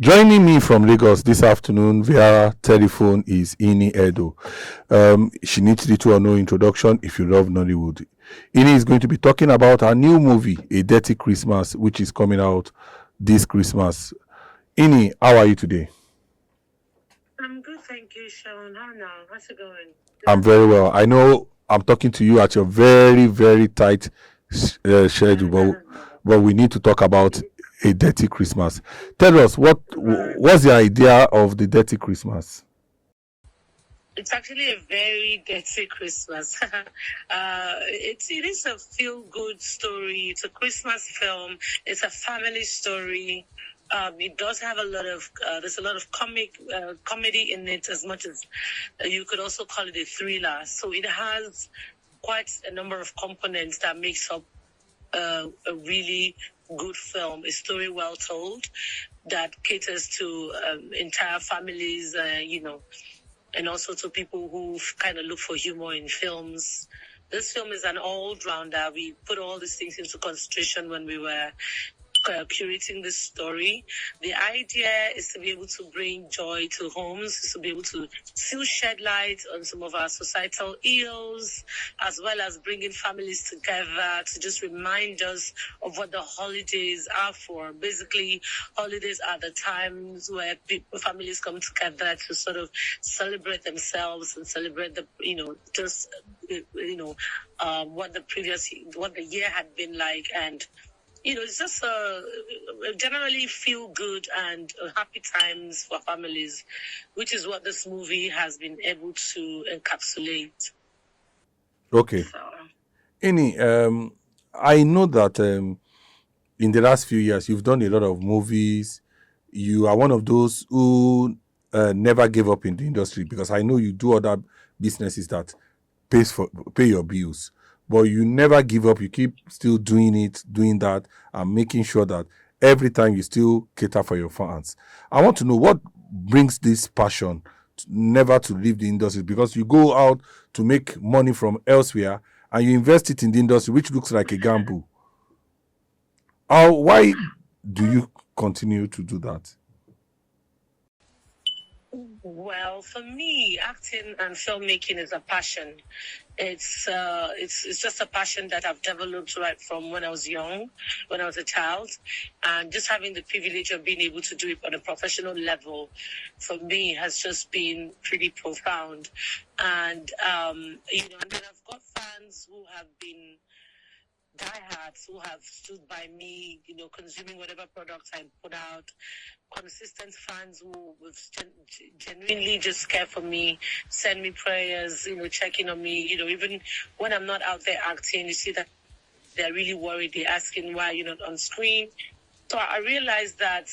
Joining me from Lagos this afternoon via telephone is Ini Edo. She needs little or no introduction if you love Nollywood. Ini is going to be talking about her new movie, A Dirty Christmas, which is coming out this Christmas. Ini, how are you today? I'm good, thank you, Sean. How now? How's it going? I'm very well. I know I'm talking to you at your very, very tight schedule, but we need to talk about A Dirty Christmas. Tell us, what's the idea of the Dirty Christmas? It's actually a very dirty Christmas. It is a feel-good story. It's a Christmas film. It's a family story. It does have there's a lot of comedy in it, as much as you could also call it a thriller. So it has quite a number of components that makes up a really good film, a story well told that caters to entire families, and also to people who kind of look for humor in films. This film is an all-rounder. We put all these things into consideration when we were curating this story. The idea is to be able to bring joy to homes, to be able to still shed light on some of our societal ills, as well as bringing families together to just remind us of what the holidays are for. Basically, holidays are the times where families come together to sort of celebrate themselves and celebrate what the year had been like, and it's just generally feel good and happy times for families, which is what this movie has been able to encapsulate. Okay. Ini, I know that in the last few years, you've done a lot of movies. You are one of those who never gave up in the industry, because I know you do other businesses that pay your bills. But you never give up. You keep still doing that, and making sure that every time you still cater for your fans. I want to know what brings this passion never to leave the industry, because you go out to make money from elsewhere and you invest it in the industry, which looks like a gamble. Why do you continue to do that? Well, for me, acting and filmmaking is a passion. It's just a passion that I've developed right from when I was young, when I was a child, and just having the privilege of being able to do it on a professional level, for me, has just been pretty profound. And and then I've got fans who have been diehards, who have stood by me, consuming whatever products I put out. Consistent fans who genuinely just care for me, send me prayers, checking on me. Even when I'm not out there acting, you see that they're really worried. They're asking why you're not on screen. So I realized that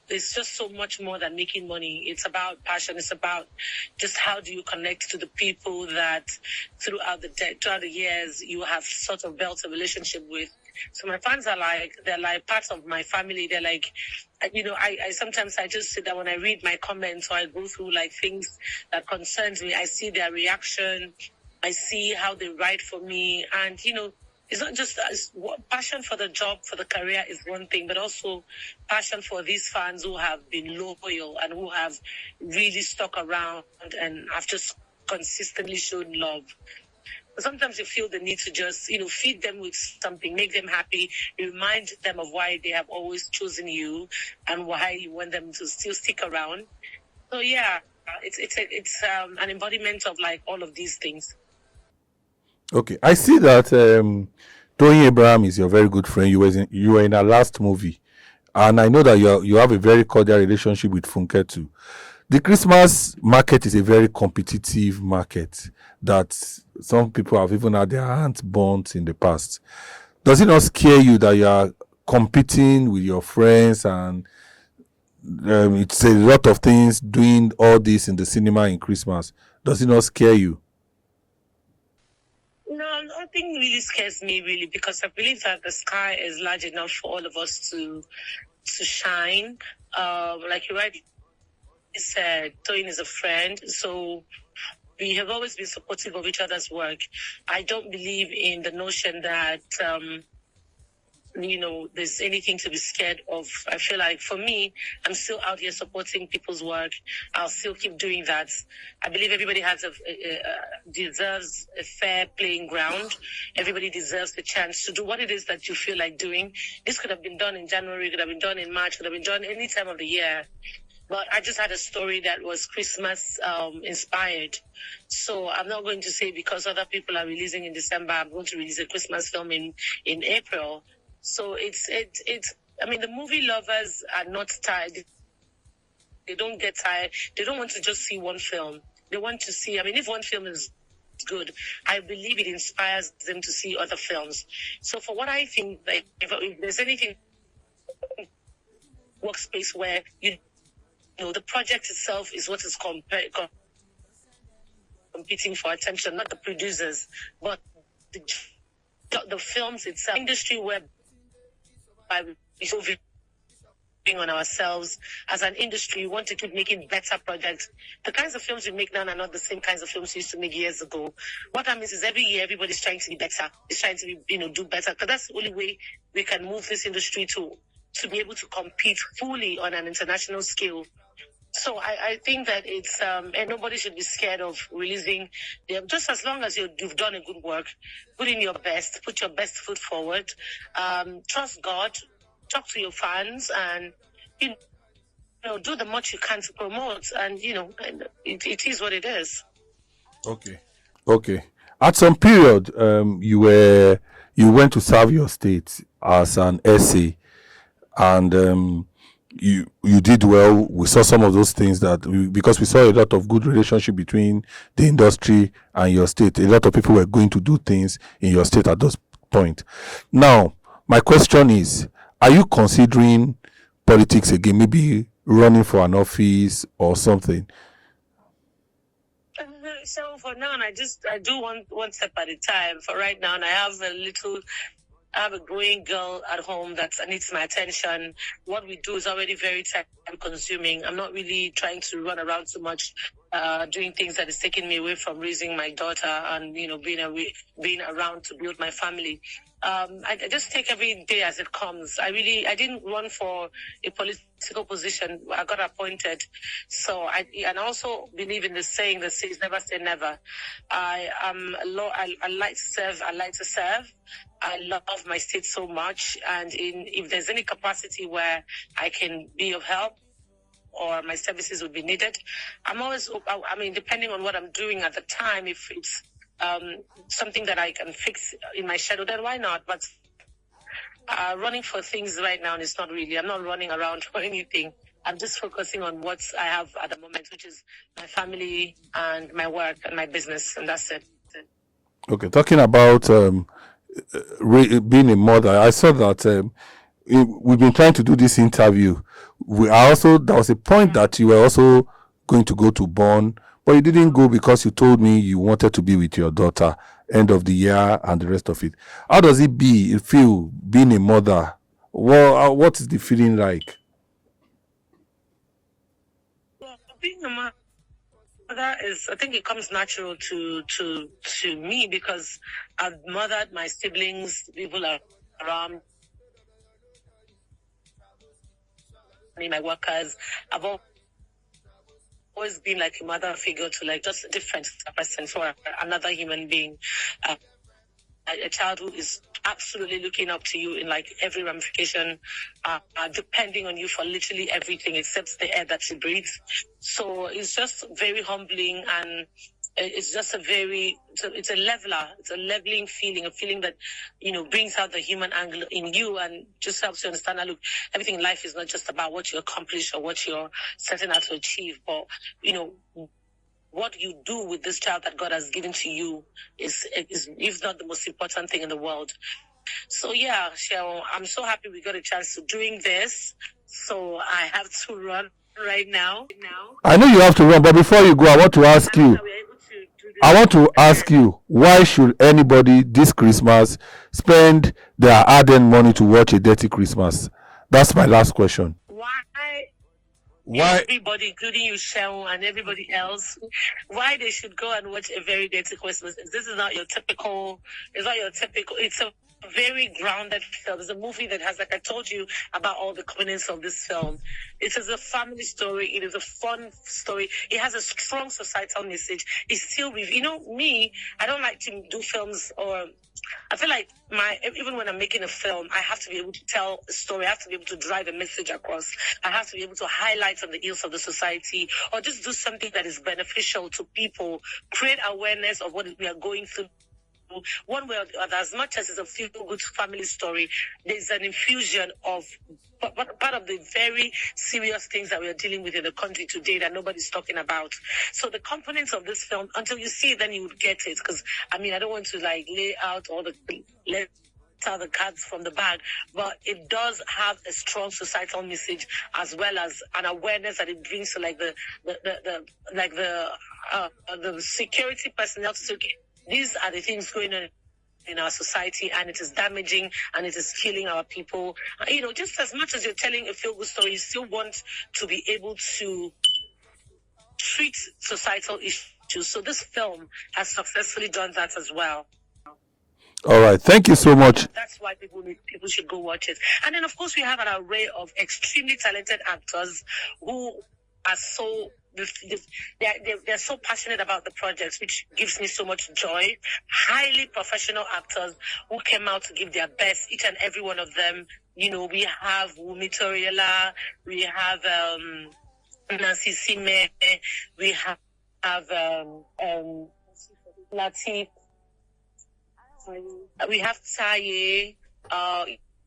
it's just so much more than making money. It's about passion. It's about just how do you connect to the people that throughout the years you have sort of built a relationship with. So my fans they're like parts of my family. They're like, I sometimes I just sit down when I read my comments, or I go through like things that concerns me. I see their reaction. I see how they write for me, and it's not just passion for the job, for the career is one thing, but also passion for these fans who have been loyal and who have really stuck around and have just consistently shown love. But sometimes you feel the need to just, feed them with something, make them happy, remind them of why they have always chosen you and why you want them to still stick around. So yeah, it's an embodiment of like all of these things. Okay, I see that Tony Abraham is your very good friend. You were in her last movie, and I know that you have a very cordial relationship with Funke too. The Christmas market is a very competitive market that some people have even had their hands burnt in the past. Does it not scare you that you are competing with your friends, and it's a lot of things doing all this in the cinema in Christmas? Does it not scare you? No, nothing really scares me, really, because I believe that the sky is large enough for all of us to shine. Like you rightly said, Toyin is a friend, so we have always been supportive of each other's work. I don't believe in the notion that there's anything to be scared of. I feel like for me, I'm still out here supporting people's work. I'll still keep doing that. I believe everybody deserves a fair playing ground. Everybody deserves the chance to do what it is that you feel like doing. This could have been done in January, could have been done in March, could have been done any time of the year. But I just had a story that was Christmas inspired. So I'm not going to say because other people are releasing in December, I'm going to release a Christmas film in April. So it's the movie lovers are not tired. They don't get tired. They don't want to just see one film. They want to see, if one film is good, I believe it inspires them to see other films. So for what I think, like, if there's anything workspace where the project itself is what is competing for attention, not the producers, but the films itself. Industry where we're moving on ourselves as an industry, we want to keep making better projects. The kinds of films we make now are not the same kinds of films we used to make years ago. What that means is every year everybody's trying to be better. It's trying to be, do better, because that's the only way we can move this industry to be able to compete fully on an international scale. So I think that it's and nobody should be scared of releasing them. Just as long as you've done a good work, put in your best, put your best foot forward, trust God, talk to your fans, and do the much you can to promote. And it is what it is. Okay. At some period, you went to serve your state as an essay, and you did well. We saw some of those things because we saw a lot of good relationship between the industry and your state. A lot of people were going to do things in your state at those point. Now, my question is, are you considering politics again? Maybe running for an office or something? So for now, I do one step at a time. For right now, and I have a growing girl at home that needs my attention. What we do is already very time consuming. I'm not really trying to run around too much, doing things that is taking me away from raising my daughter and, being around to build my family. I just take every day as it comes. I didn't run for a political position. I got appointed. So I also believe in the saying that says never say never. I like to serve. I like to serve. I love my state so much. And if there's any capacity where I can be of help or my services would be needed, I'm always, depending on what I'm doing at the time, if it's something that I can fix in my schedule, then why not? But running for things right now is not really. I'm not running around for anything. I'm just focusing on what I have at the moment, which is my family and my work and my business, and that's it. Okay, talking about being a mother, I saw that we've been trying to do this interview. There was a point that you were also going to go to Bonn, but you didn't go because you told me you wanted to be with your daughter end of the year and the rest of it. How does it feel being a mother? Well, what is the feeling like? Well, being a mother I think it comes natural to me because I've mothered my siblings, people around me, my workers. I've always been like a mother figure to like just a different person for another human being. A child who is absolutely looking up to you in like every ramification, depending on you for literally everything except the air that you breathe. So it's just very humbling, and it's just it's a leveler. It's a leveling feeling, a feeling that, brings out the human angle in you and just helps you understand that, look, everything in life is not just about what you accomplish or what you're setting out to achieve, but, what you do with this child that God has given to you is if not the most important thing in the world. So yeah, Cheryl, I'm so happy we got a chance to doing this. So I have to run right now. I know you have to run, but before you go, I want to ask you, why should anybody this Christmas spend their hard-earned money to watch A Dirty Christmas? That's my last question. Why? Everybody, including you, Sharon, and everybody else, why they should go and watch A Very Dirty Christmas. This is not your typical. It's not your typical. It's a very grounded film. It's a movie that has, like I told you, about all the components of this film. It is a family story. It is a fun story. It has a strong societal message. It's still, me, I don't like to do films, or I feel like even when I'm making a film, I have to be able to tell a story. I have to be able to drive a message across. I have to be able to highlight on the ills of the society, or just do something that is beneficial to people, create awareness of what we are going through. One way or the other, as much as it's a feel-good family story, there's an infusion of part of the very serious things that we are dealing with in the country today that nobody's talking about. So the components of this film, until you see it, then you would get it. Because, I don't want to lay out all the cards from the bag, but it does have a strong societal message, as well as an awareness that it brings to the security personnel to say, these are the things going on in our society, and it is damaging, and it is killing our people. Just as much as you're telling a feel-good story, you still want to be able to treat societal issues. So this film has successfully done that as well. All right, thank you so much. That's why people should go watch it. And then, of course, we have an array of extremely talented actors who are so... They're so passionate about the projects, which gives me so much joy. Highly professional actors who came out to give their best, each and every one of them. We have Wumi Toriela, we have Nancy Sime, we have Latif, we have Taye.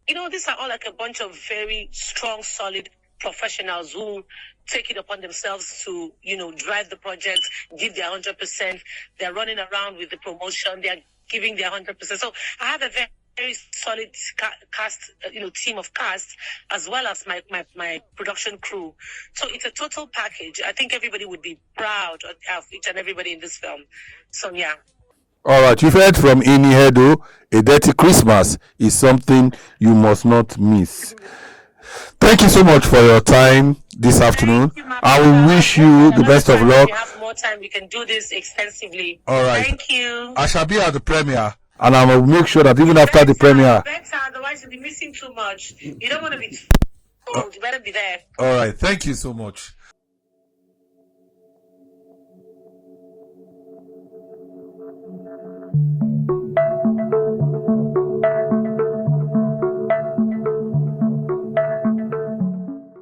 These are all like a bunch of very strong, solid professionals who take it upon themselves to, drive the project, give their 100%. They're running around with the promotion. They're giving their 100%. So I have a very, very solid team of cast, as well as my production crew. So it's a total package. I think everybody would be proud of each and everybody in this film. So, yeah. All right, you've heard from Ini Edo. A Dirty Christmas is something you must not miss. Thank you so much for your time this afternoon. I will wish you the best of luck. If we have more time, we can do this extensively. All right. Thank you. I shall be at the premiere, and I will make sure that even after the premiere. Better, otherwise you'll be missing too much. You don't want to be told. You better be there. All right. Thank you so much.